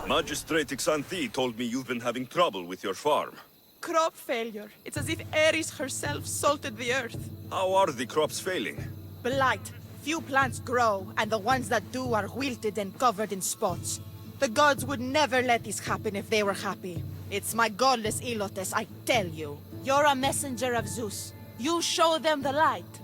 Magistrate Xanthi told me you've been having trouble with your farm. Crop failure. It's as if Ares herself salted the earth. How are the crops failing? Blight. Few plants grow, and the ones that do are wilted and covered in spots. The gods would never let this happen if they were happy. It's my godless Ilotes, I tell you. You're a messenger of Zeus. You show them the light.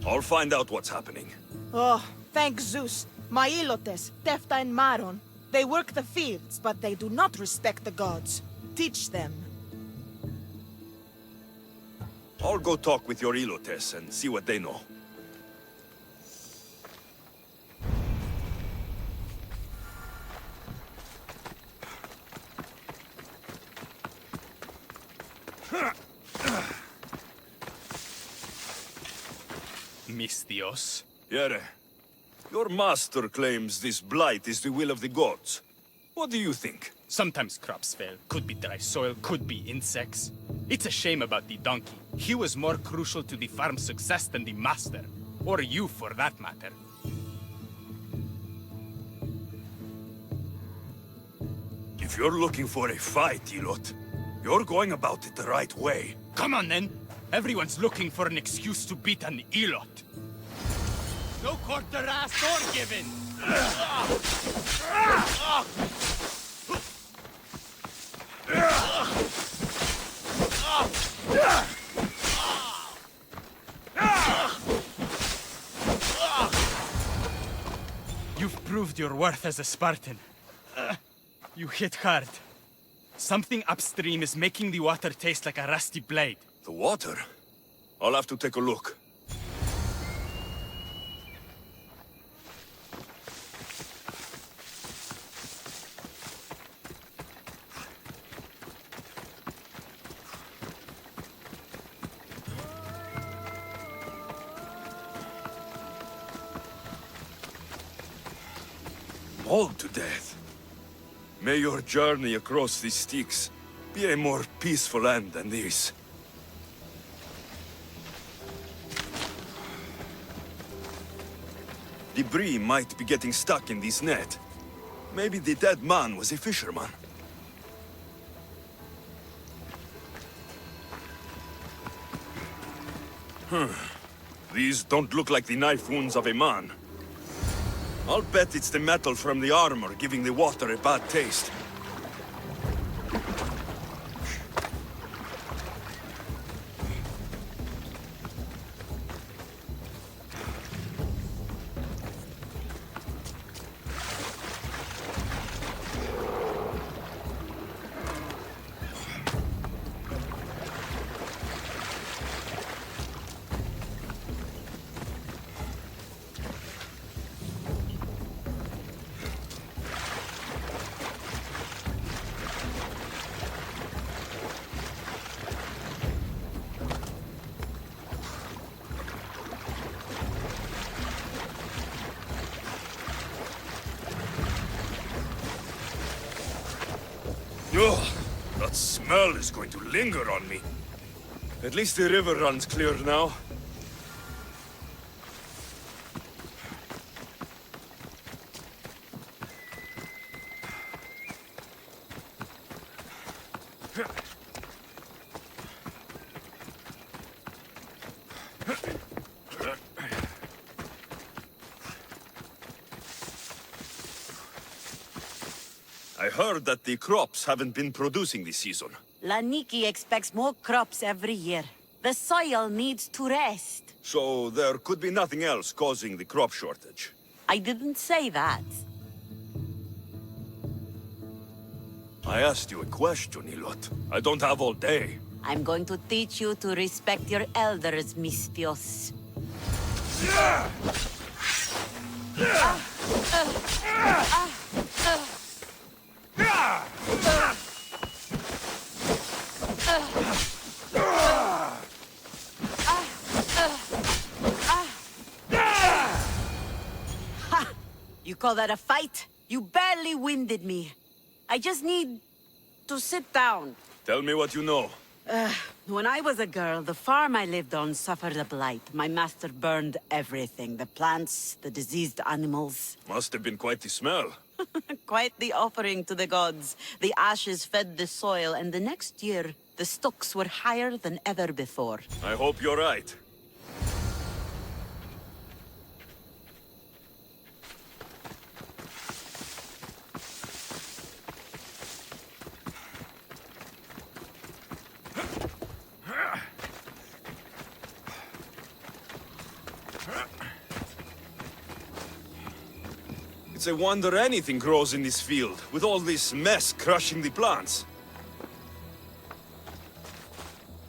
I'll find out what's happening. Oh, thank Zeus. My Ilotes, Tefta and Maron. They work the fields, but they do not respect the gods. Teach them. I'll go talk with your Ilotes and see what they know. Mistios. Yere, your master claims this blight is the will of the gods. What do you think? Sometimes crops fail. Could be dry soil, could be insects. It's a shame about the donkey. He was more crucial to the farm's success than the master. Or you, for that matter. If you're looking for a fight, Ilot, you're going about it the right way. Come on, then. Everyone's looking for an excuse to beat an Elot. No quarter asked or given. You've proved your worth as a Spartan. You hit hard. Something upstream is making the water taste like a rusty blade. The water? I'll have to take a look. Mauled to death. May your journey across the Styx be a more peaceful end than this. Debris might be getting stuck in this net. Maybe the dead man was a fisherman. These don't look like the knife wounds of a man. I'll bet it's the metal from the armor giving the water a bad taste. Ugh, that smell is going to linger on me. At least the river runs clear now. I heard that the crops haven't been producing this season. Laniki expects more crops every year. The soil needs to rest. So there could be nothing else causing the crop shortage. I didn't say that. I asked you a question, Ilot. I don't have all day. I'm going to teach you to respect your elders, Mistios. You call that a fight? You barely winded me. I just need to sit down. Tell me what you know. When I was a girl, the farm I lived on suffered a blight. My master burned everything. The plants, the diseased animals. Must have been quite the smell. Quite the offering to the gods. The ashes fed the soil, and the next year, the stocks were higher than ever before. I hope you're right. It's a wonder anything grows in this field, with all this mess crushing the plants.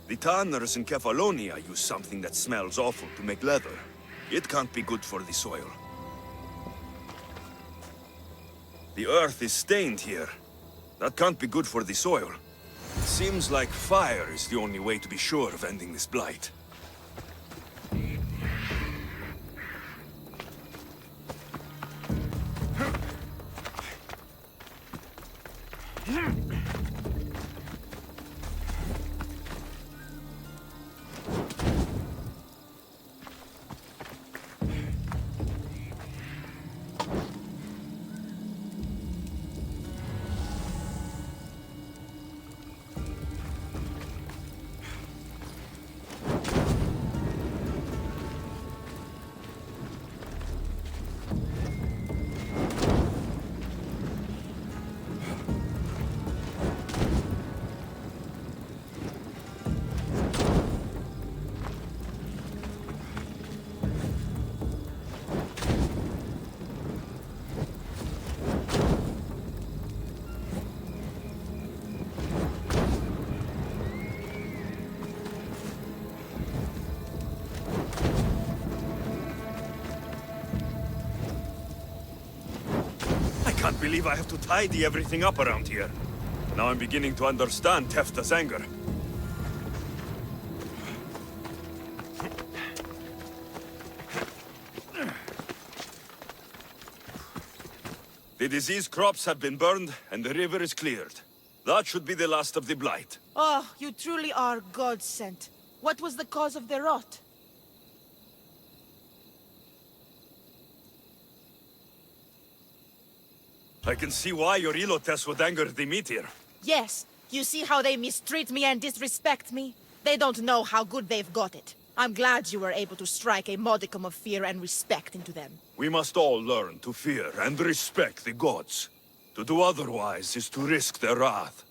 The tanners in Kefalonia use something that smells awful to make leather. It can't be good for the soil. The earth is stained here. That can't be good for the soil. It seems like fire is the only way to be sure of ending this blight. I can't believe I have to tidy everything up around here. Now I'm beginning to understand Tefta's anger. The diseased crops have been burned, and the river is cleared. That should be the last of the blight. Oh, you truly are God-sent. What was the cause of the rot? I can see why your Ilotes would anger the meteor. Yes, you see how they mistreat me and disrespect me? They don't know how good they've got it. I'm glad you were able to strike a modicum of fear and respect into them. We must all learn to fear and respect the gods. To do otherwise is to risk their wrath.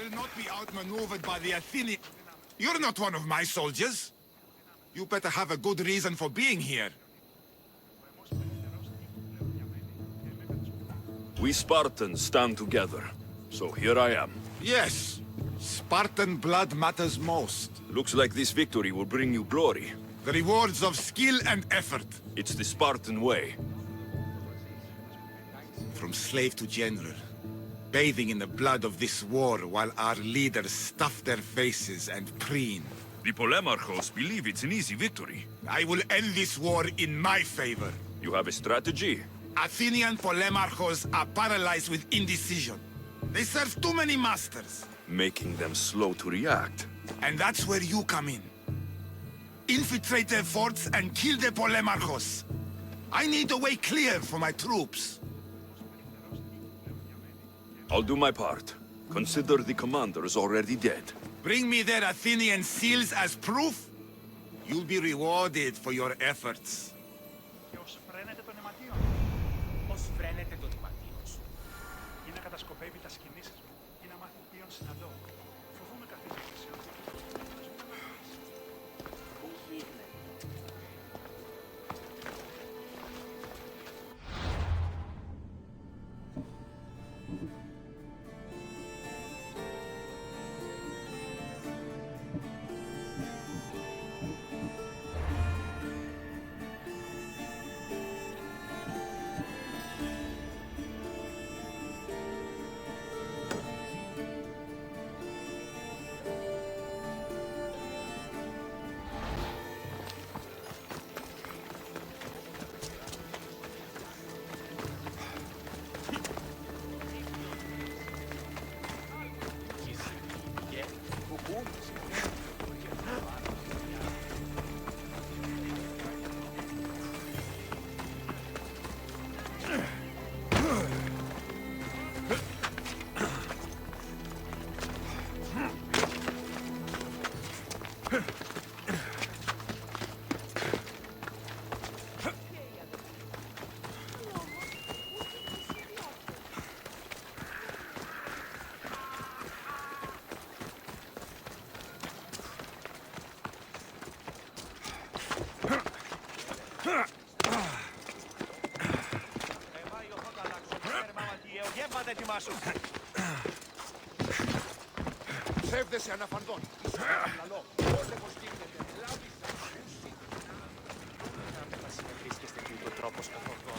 will not be outmaneuvered by the Athenians. You're not one of my soldiers. You better have a good reason for being here. We Spartans stand together, so here I am. Yes, Spartan blood matters most. Looks like this victory will bring you glory. The rewards of skill and effort. It's the Spartan way. From slave to general, bathing in the blood of this war while our leaders stuff their faces and preen. The Polemarchos believe it's an easy victory. I will end this war in my favor. You have a strategy? Athenian Polemarchos are paralyzed with indecision. They serve too many masters. Making them slow to react. And that's where you come in. Infiltrate their forts and kill the Polemarchos. I need a way clear for my troops. I'll do my part. Consider the commander is already dead. Bring me their Athenian seals as proof. You'll be rewarded for your efforts. Ως φρένεται των αιματίων. Ως φρένεται των αιματίων σου. Ή να κατασκοπεύει τα σκηνήσεις μου. Ή να μάθει ποιον συναντώ. Φοβούμαι καθίζεσαι σε αυτή. Ψεύδεσαι αναφανδόν. Είσαι ένα λαλό. Πόλεμος γίνεται. Λάβεις να ακούσει.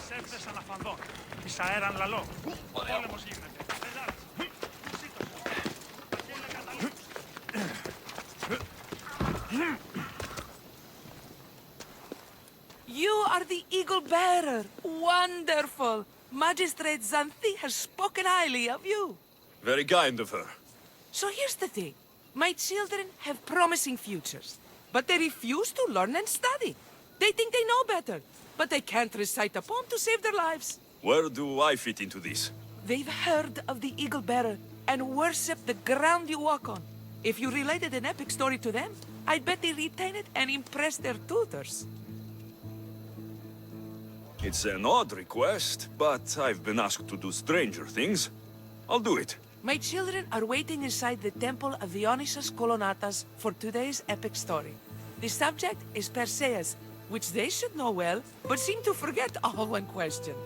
Ψεύδες αναφανδόν. Εις αέραν λαλό. Πόλεμος γίνεται. Ελλάς. Σύτος. Τα χέρια καταλήγουν. You are the eagle bearer. Wonderful. Magistrate Xanthi has spoken highly of you. Very kind of her. So here's the thing. My children have promising futures, but they refuse to learn and study. They think they know better, but they can't recite a poem to save their lives. Where do I fit into this? They've heard of the eagle bearer and worship the ground you walk on. If you related an epic story to them, I'd bet they retain it and impress their tutors. It's an odd request, but I've been asked to do stranger things. I'll do it. My children are waiting inside the temple of Dionysus Kolonatas for today's epic story. The subject is Perseus, which they should know well, but seem to forget all when questioned.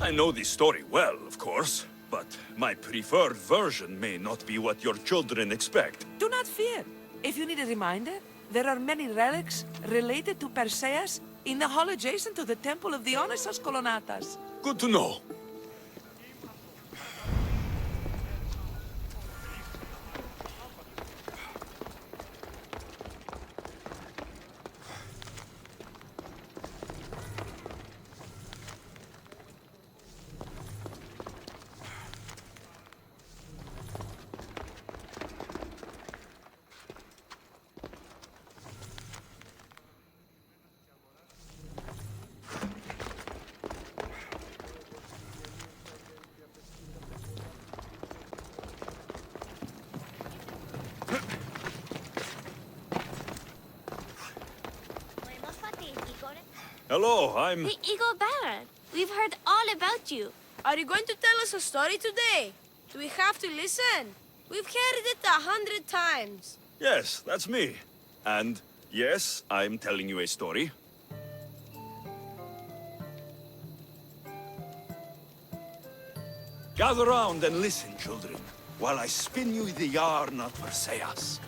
I know this story well, of course, but my preferred version may not be what your children expect. Do not fear. If you need a reminder, there are many relics related to Perseus in the hall adjacent to the temple of Dionysus Kolonatas. Good to know. Hello, I'm... The Eagle Bearer. We've heard all about you. Are you going to tell us a story today? Do we have to listen? We've heard it 100 times. Yes, that's me. And yes, I'm telling you a story. Gather round and listen, children, while I spin you the yarn of Perseus.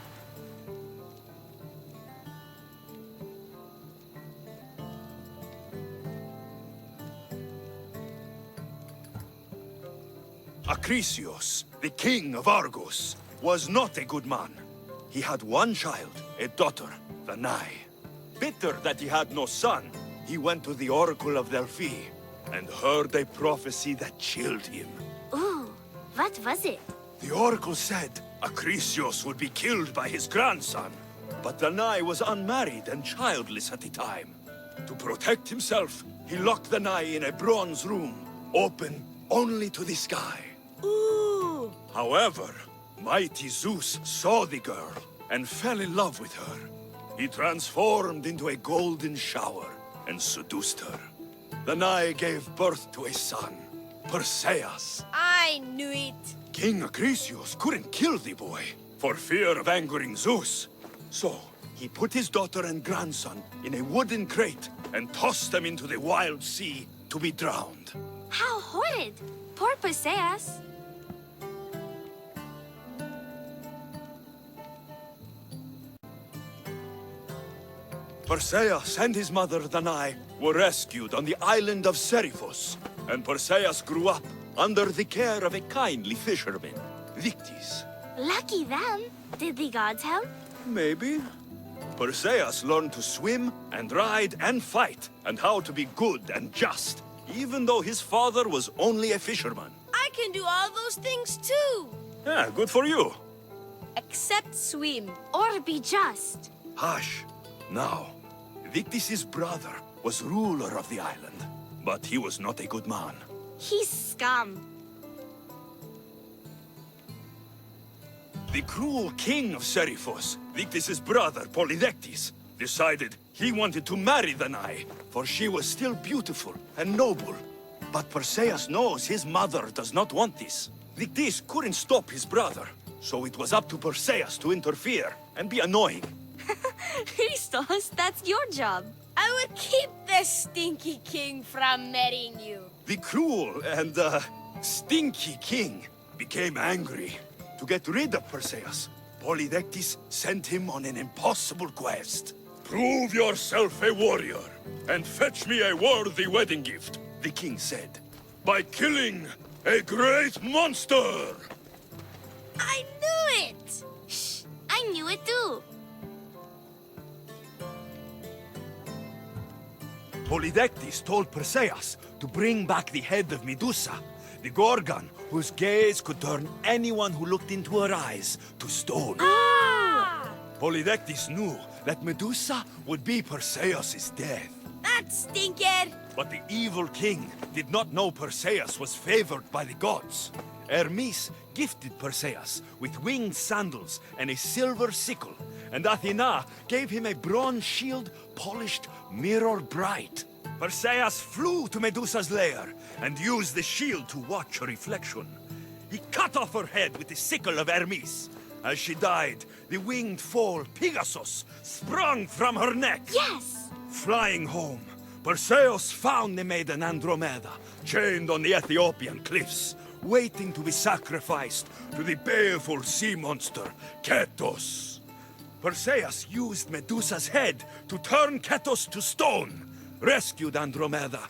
Acrisius, the king of Argos, was not a good man. He had one child, a daughter, Danae. Bitter that he had no son, he went to the oracle of Delphi and heard a prophecy that chilled him. Ooh, what was it? The oracle said Acrisius would be killed by his grandson. But Danae was unmarried and childless at the time. To protect himself, he locked Danae in a bronze room, open only to the sky. Ooh! However, mighty Zeus saw the girl and fell in love with her. He transformed into a golden shower and seduced her. Danae gave birth to a son, Perseus. I knew it. King Acrisius couldn't kill the boy for fear of angering Zeus. So, he put his daughter and grandson in a wooden crate and tossed them into the wild sea to be drowned. How horrid! Poor Perseus. Perseus and his mother Danae were rescued on the island of Seriphos, and Perseus grew up under the care of a kindly fisherman, Victis. Lucky them. Did the gods help? Maybe. Perseus learned to swim and ride and fight, and how to be good and just, even though his father was only a fisherman. I can do all those things too. Yeah, good for you. Except swim. Or be just. Hush. Now, Victis' brother was ruler of the island, but he was not a good man. He's scum. The cruel king of Seriphos, Victis' brother Polydectes, decided he wanted to marry Danae, for she was still beautiful and noble. But Perseus knows his mother does not want this. Victis couldn't stop his brother, so it was up to Perseus to interfere and be annoying. Christos, that's your job. I will keep the stinky king from marrying you. The cruel and, stinky king became angry. To get rid of Perseus, Polydectes sent him on an impossible quest. Prove yourself a warrior, and fetch me a worthy wedding gift, the king said, by killing a great monster! I knew it! Shh, I knew it too. Polydectes told Perseus to bring back the head of Medusa, the Gorgon, whose gaze could turn anyone who looked into her eyes to stone. Ah! Polydectes knew that Medusa would be Perseus' death. That stinker! But the evil king did not know Perseus was favored by the gods. Hermes gifted Perseus with winged sandals and a silver sickle, and Athena gave him a bronze shield polished mirror bright. Perseus flew to Medusa's lair and used the shield to watch her reflection. He cut off her head with the sickle of Hermes. As she died, the winged foal Pegasus sprung from her neck. Yes! Flying home, Perseus found the maiden Andromeda, chained on the Ethiopian cliffs, waiting to be sacrificed to the baleful sea monster, Ketos. Perseus used Medusa's head to turn Ketos to stone, rescued Andromeda,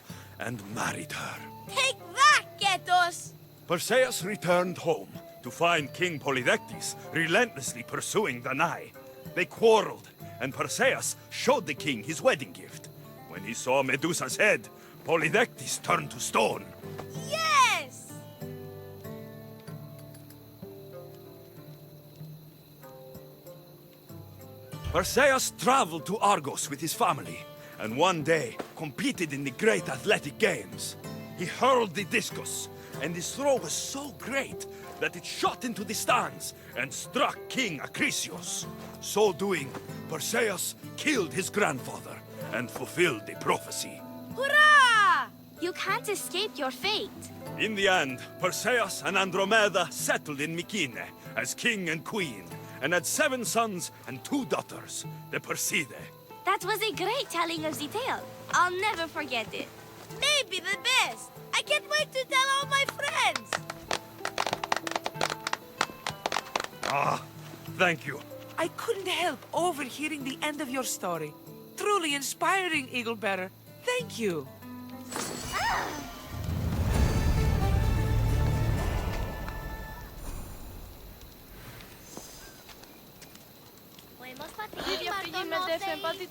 and married her. Take that, Ketos! Perseus returned home to find King Polydectes relentlessly pursuing Danae. They quarreled, and Perseus showed the king his wedding gift. When he saw Medusa's head, Polydectes turned to stone. Yes! Perseus traveled to Argos with his family, and one day competed in the great athletic games. He hurled the discus, and his throw was so great that it shot into the stands and struck King Acrisius. So doing, Perseus killed his grandfather and fulfilled the prophecy. Hurrah! You can't escape your fate. In the end, Perseus and Andromeda settled in Mykene as king and queen, and had 7 sons and 2 daughters, the Perseidae. That was a great telling of the tale. I'll never forget it. Maybe the best. I can't wait to tell all my friends. Ah, thank you. I couldn't help overhearing the end of your story. Truly inspiring, Eaglebearer. Thank you. Podemos Πρέπει αυτή η μετέφερε, πάτη